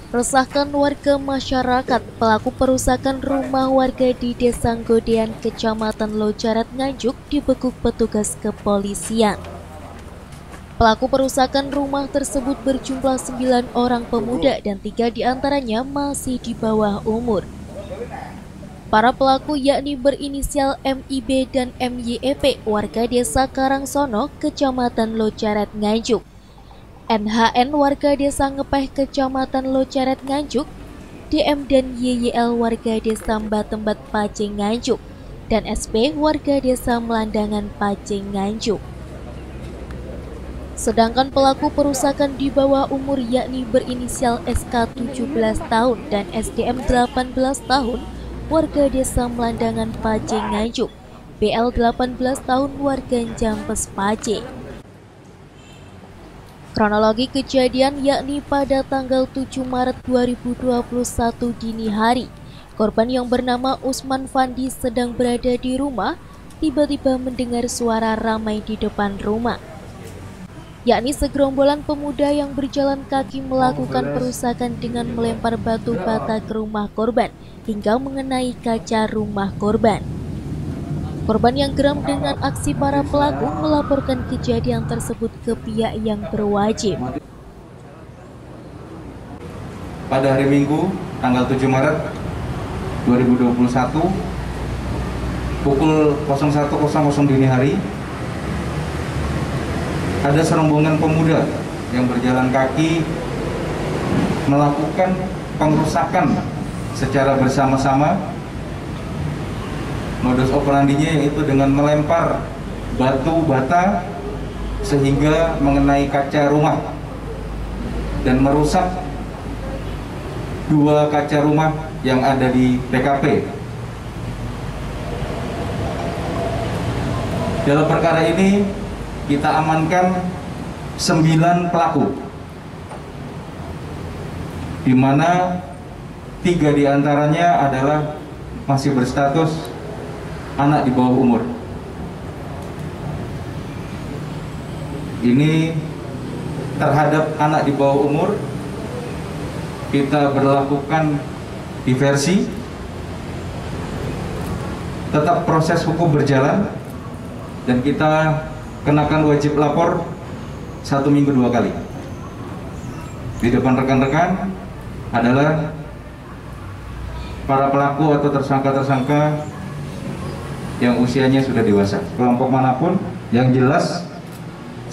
Resahkan warga masyarakat, pelaku perusakan rumah warga di Desa Nggodean, Kecamatan Locaret, Nganjuk dibekuk petugas kepolisian. Pelaku perusakan rumah tersebut berjumlah 9 orang pemuda dan 3 diantaranya masih di bawah umur. Para pelaku yakni berinisial MIB dan MYEP, warga Desa Karangsono, Kecamatan Locaret, Nganjuk. NHN, warga Desa Ngepeh, Kecamatan Locaret, Nganjuk. DM dan YYL, warga Desa Mbatembat, Paceng, Nganjuk. Dan SP, warga Desa Melandangan, Paceng, Nganjuk. Sedangkan pelaku perusakan di bawah umur yakni berinisial SK 17 tahun dan SDM 18 tahun, warga Desa Melandangan, Paceng, Nganjuk. BL 18 tahun, warga Jampes, Paceng. Kronologi kejadian yakni pada tanggal 7 Maret 2021 dini hari, korban yang bernama Usman Fandi sedang berada di rumah, tiba-tiba mendengar suara ramai di depan rumah. Yakni segerombolan pemuda yang berjalan kaki melakukan perusakan dengan melempar batu bata ke rumah korban hingga mengenai kaca rumah korban. Korban yang geram dengan aksi para pelaku melaporkan kejadian tersebut ke pihak yang berwajib. Pada hari Minggu, tanggal 7 Maret 2021, pukul 01.00 dini hari, ada serombongan pemuda yang berjalan kaki melakukan pengerusakan secara bersama-sama. Modus operandinya yaitu dengan melempar batu bata sehingga mengenai kaca rumah dan merusak 2 kaca rumah yang ada di TKP. Dalam perkara ini kita amankan 9 pelaku, di mana 3 diantaranya adalah masih berstatus anak di bawah umur. Ini terhadap anak di bawah umur kita berlakukan diversi, tetap proses hukum berjalan, dan kita kenakan wajib lapor 1 minggu 2 kali. Di depan rekan-rekan adalah para pelaku atau tersangka-tersangka yang usianya sudah dewasa. Kelompok manapun yang jelas,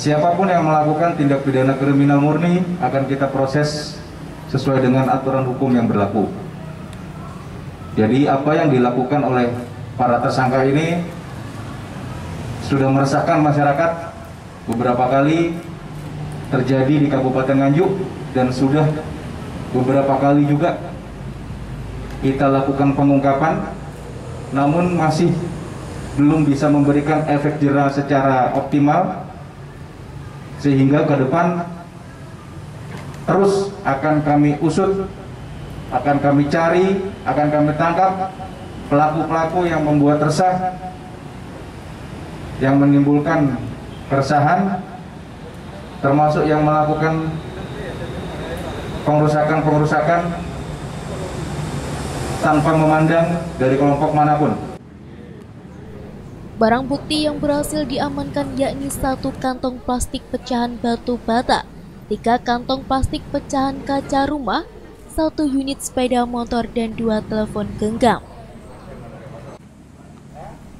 siapapun yang melakukan tindak pidana kriminal murni akan kita proses sesuai dengan aturan hukum yang berlaku. Jadi apa yang dilakukan oleh para tersangka ini sudah meresahkan masyarakat, beberapa kali terjadi di Kabupaten Nganjuk, dan sudah beberapa kali juga kita lakukan pengungkapan, namun masih belum bisa memberikan efek jera secara optimal, sehingga ke depan terus akan kami usut, akan kami cari, akan kami tangkap pelaku-pelaku yang membuat resah, yang menimbulkan keresahan, termasuk yang melakukan pengerusakan tanpa memandang dari kelompok manapun. Barang bukti yang berhasil diamankan yakni 1 kantong plastik pecahan batu bata, 3 kantong plastik pecahan kaca rumah, 1 unit sepeda motor, dan 2 telepon genggam.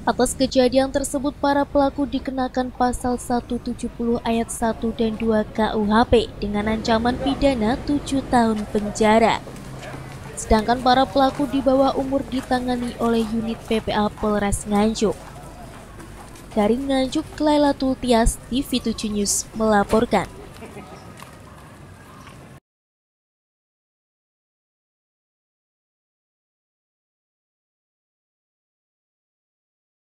Atas kejadian tersebut, para pelaku dikenakan pasal 170 ayat 1 dan 2 KUHP dengan ancaman pidana 7 tahun penjara. Sedangkan para pelaku di bawah umur ditangani oleh unit PPA Polres Nganjuk. Dari Nganjuk, Lailatul Tias, TV7 News melaporkan.